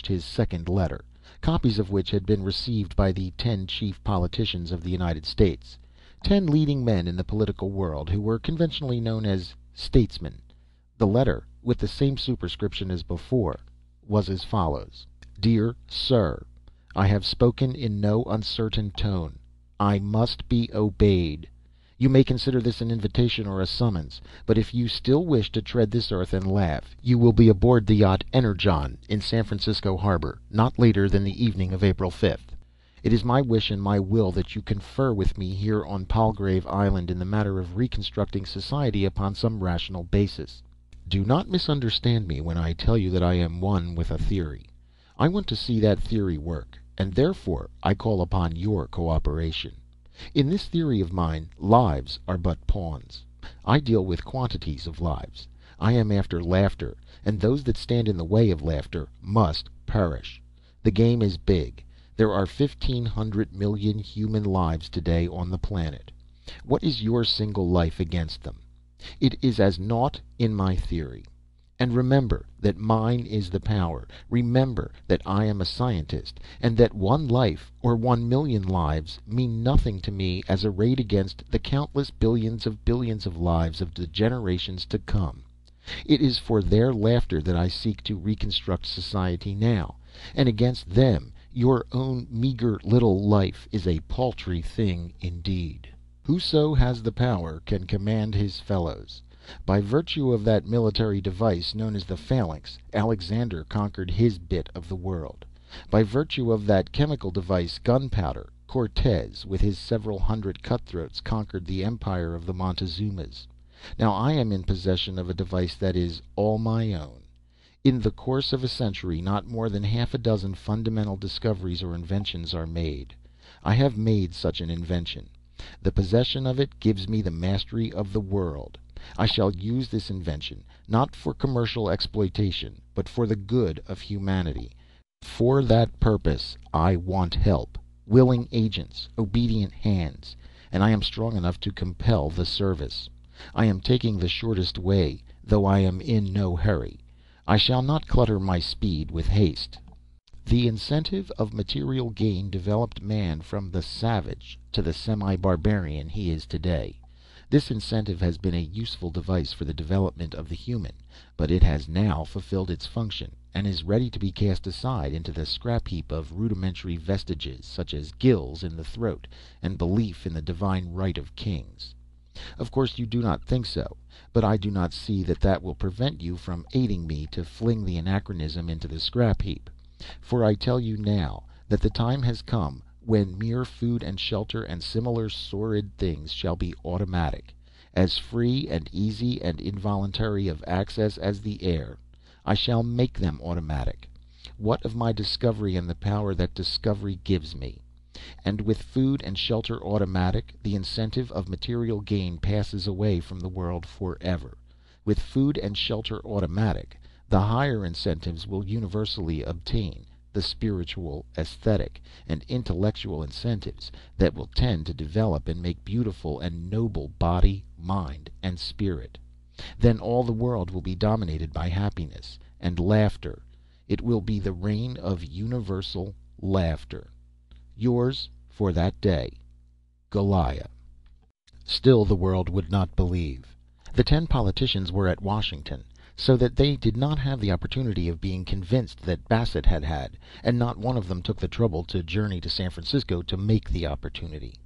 his second letter, copies of which had been received by the 10 chief politicians of the United States, 10 leading men in the political world who were conventionally known as statesmen. The letter, with the same superscription as before, was as follows: Dear Sir, I have spoken in no uncertain tone. I must be obeyed. You may consider this an invitation or a summons, but if you still wish to tread this earth and laugh, you will be aboard the yacht Energon in San Francisco Harbor not later than the evening of April 5th. It is my wish and my will that you confer with me here on Palgrave Island in the matter of reconstructing society upon some rational basis. Do not misunderstand me when I tell you that I am one with a theory. I want to see that theory work, and therefore I call upon your cooperation. In this theory of mine, lives are but pawns. I deal with quantities of lives. I am after laughter, and those that stand in the way of laughter must perish. The game is big. There are 1,500 million human lives today on the planet. What is your single life against them? It is as naught in my theory. And remember that mine is the power. Remember that I am a scientist, and that one life or 1,000,000 lives mean nothing to me as arrayed against the countless billions of lives of the generations to come. It is for their laughter that I seek to reconstruct society now, and against them your own meager little life is a paltry thing indeed. Whoso has the power can command his fellows. By virtue of that military device known as the phalanx, Alexander conquered his bit of the world. By virtue of that chemical device, gunpowder, Cortez, with his several hundred cutthroats, conquered the empire of the Montezumas. Now I am in possession of a device that is all my own. In the course of a century, not more than half a dozen fundamental discoveries or inventions are made. I have made such an invention. The possession of it gives me the mastery of the world. I shall use this invention, not for commercial exploitation, but for the good of humanity. For that purpose I want help, willing agents, obedient hands, and I am strong enough to compel the service. I am taking the shortest way, though I am in no hurry. I shall not clutter my speed with haste. The incentive of material gain developed man from the savage to the semi-barbarian he is today. This incentive has been a useful device for the development of the human, but it has now fulfilled its function, and is ready to be cast aside into the scrap heap of rudimentary vestiges, such as gills in the throat and belief in the divine right of kings. Of course you do not think so, but I do not see that that will prevent you from aiding me to fling the anachronism into the scrap heap. For I tell you now that the time has come when mere food and shelter and similar sordid things shall be automatic, as free and easy and involuntary of access as the air. I shall make them automatic. What of my discovery and the power that discovery gives me? And with food and shelter automatic, the incentive of material gain passes away from the world forever. With food and shelter automatic, the higher incentives will universally obtain, the spiritual, aesthetic, and intellectual incentives that will tend to develop and make beautiful and noble body, mind, and spirit. Then all the world will be dominated by happiness and laughter. It will be the reign of universal laughter. Yours for that day, Goliah. Still the world would not believe. The 10 politicians were at Washington, so that they did not have the opportunity of being convinced that Bassett had, and not one of them took the trouble to journey to San Francisco to make the opportunity.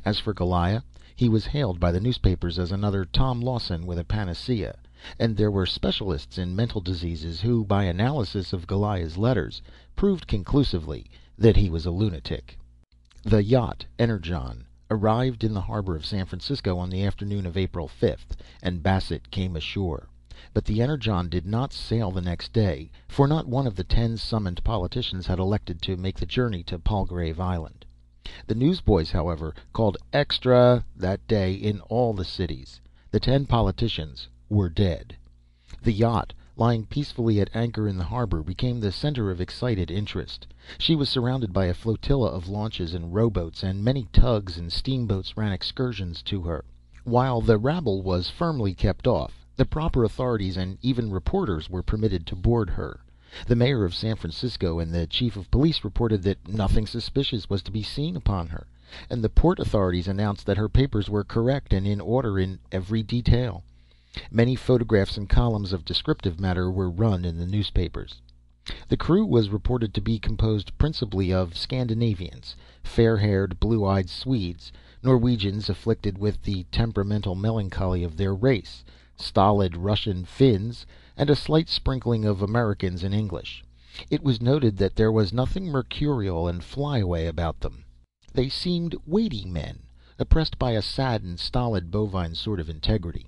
As for Goliah, he was hailed by the newspapers as another Tom Lawson with a panacea, and there were specialists in mental diseases who, by analysis of Goliah's letters, proved conclusively that he was a lunatic. The yacht Energon arrived in the harbor of San Francisco on the afternoon of April 5th, and Bassett came ashore. But the Energon did not sail the next day, for not one of the 10 summoned politicians had elected to make the journey to Palgrave Island. The newsboys, however, called "Extra" that day in all the cities. The 10 politicians were dead. The yacht, lying peacefully at anchor in the harbor, became the center of excited interest. She was surrounded by a flotilla of launches and rowboats, and many tugs and steamboats ran excursions to her. While the rabble was firmly kept off, the proper authorities and even reporters were permitted to board her. The mayor of San Francisco and the chief of police reported that nothing suspicious was to be seen upon her, and the port authorities announced that her papers were correct and in order in every detail. Many photographs and columns of descriptive matter were run in the newspapers. The crew was reported to be composed principally of Scandinavians, fair-haired, blue-eyed Swedes, Norwegians afflicted with the temperamental melancholy of their race, stolid Russian Finns, and a slight sprinkling of Americans and English. It was noted that there was nothing mercurial and flyaway about them. They seemed weighty men, oppressed by a sad and stolid bovine sort of integrity.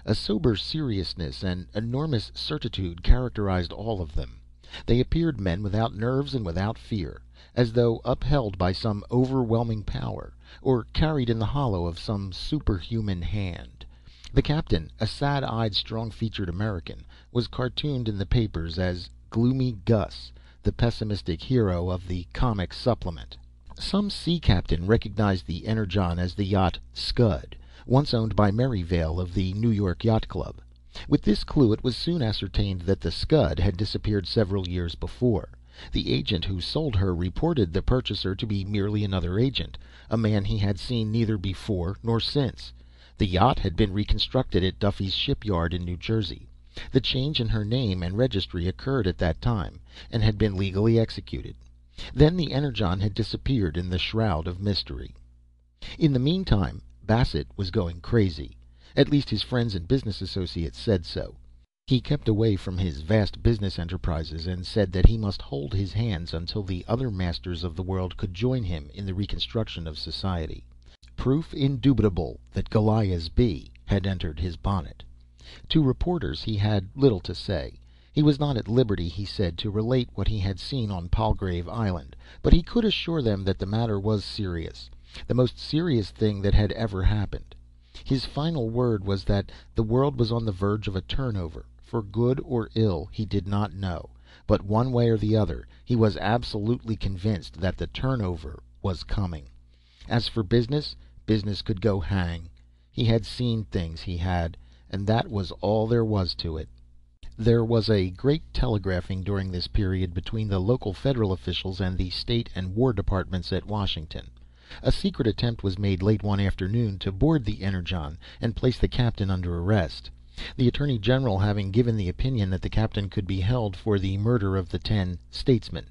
A sober seriousness and enormous certitude characterized all of them. They appeared men without nerves and without fear, as though upheld by some overwhelming power, or carried in the hollow of some superhuman hand. The captain, a sad-eyed, strong-featured American, was cartooned in the papers as Gloomy Gus, the pessimistic hero of the comic supplement. Some sea captain recognized the Energon as the yacht Scud, once owned by Merivale of the New York Yacht Club. With this clue it was soon ascertained that the Scud had disappeared several years before. The agent who sold her reported the purchaser to be merely another agent, a man he had seen neither before nor since. The yacht had been reconstructed at Duffy's shipyard in New Jersey. The change in her name and registry occurred at that time, and had been legally executed. Then the Energon had disappeared in the shroud of mystery. In the meantime, Bassett was going crazy. At least his friends and business associates said so. He kept away from his vast business enterprises, and said that he must hold his hands until the other masters of the world could join him in the reconstruction of society. Proof indubitable that Goliah's bee had entered his bonnet. To reporters he had little to say. He was not at liberty, he said, to relate what he had seen on Palgrave Island, but he could assure them that the matter was serious, the most serious thing that had ever happened. His final word was that the world was on the verge of a turnover, for good or ill he did not know, but one way or the other he was absolutely convinced that the turnover was coming. As for business, business could go hang. He had seen things, he had, and that was all there was to it. There was a great telegraphing during this period between the local federal officials and the State and War Departments at Washington. A secret attempt was made late one afternoon to board the Energon and place the captain under arrest, the Attorney General having given the opinion that the captain could be held for the murder of the 10 statesmen.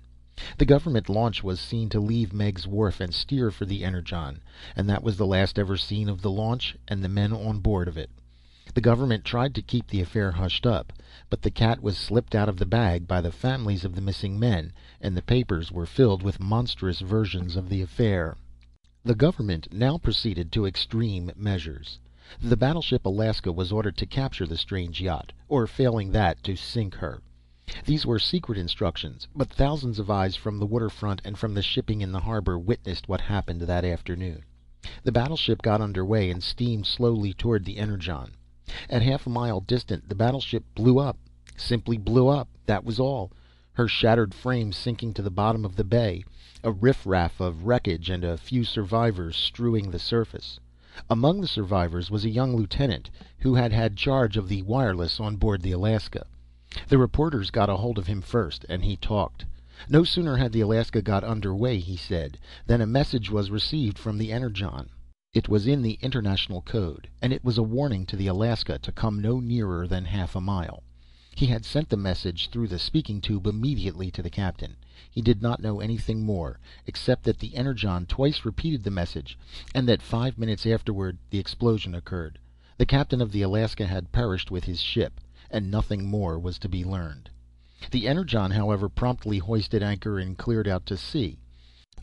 The government launch was seen to leave Megg's Wharf and steer for the Energon, and that was the last ever seen of the launch and the men on board of it. The government tried to keep the affair hushed up, but the cat was slipped out of the bag by the families of the missing men, and the papers were filled with monstrous versions of the affair. The government now proceeded to extreme measures. The battleship Alaska was ordered to capture the strange yacht, or failing that, to sink her. These were secret instructions, but thousands of eyes from the waterfront and from the shipping in the harbor witnessed what happened that afternoon. The battleship got under way and steamed slowly toward the Energon. At half a mile distant the battleship blew up. Simply blew up, that was all, her shattered frame sinking to the bottom of the bay, a riff-raff of wreckage and a few survivors strewing the surface. Among the survivors was a young lieutenant who had had charge of the wireless on board the Alaska. The reporters got a hold of him first, and he talked. No sooner had the Alaska got under way, he said, than a message was received from the Energon. It was in the international code, and it was a warning to the Alaska to come no nearer than half a mile. He had sent the message through the speaking tube immediately to the captain. He did not know anything more, except that the Energon twice repeated the message, and that 5 minutes afterward the explosion occurred. The captain of the Alaska had perished with his ship, and nothing more was to be learned. The Energon, however, promptly hoisted anchor and cleared out to sea.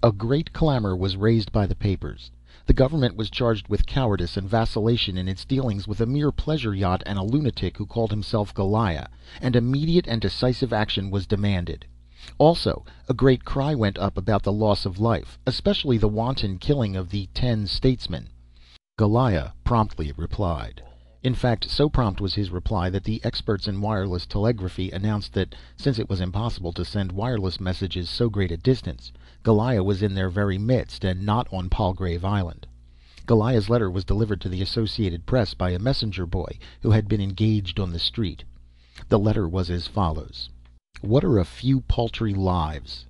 A great clamor was raised by the papers. The government was charged with cowardice and vacillation in its dealings with a mere pleasure yacht and a lunatic who called himself Goliah, and immediate and decisive action was demanded. Also, a great cry went up about the loss of life, especially the wanton killing of the 10 statesmen. Goliah promptly replied. In fact, so prompt was his reply that the experts in wireless telegraphy announced that, since it was impossible to send wireless messages so great a distance, Goliah was in their very midst and not on Palgrave Island. Goliah's letter was delivered to the Associated Press by a messenger boy who had been engaged on the street. The letter was as follows: What are a few paltry lives?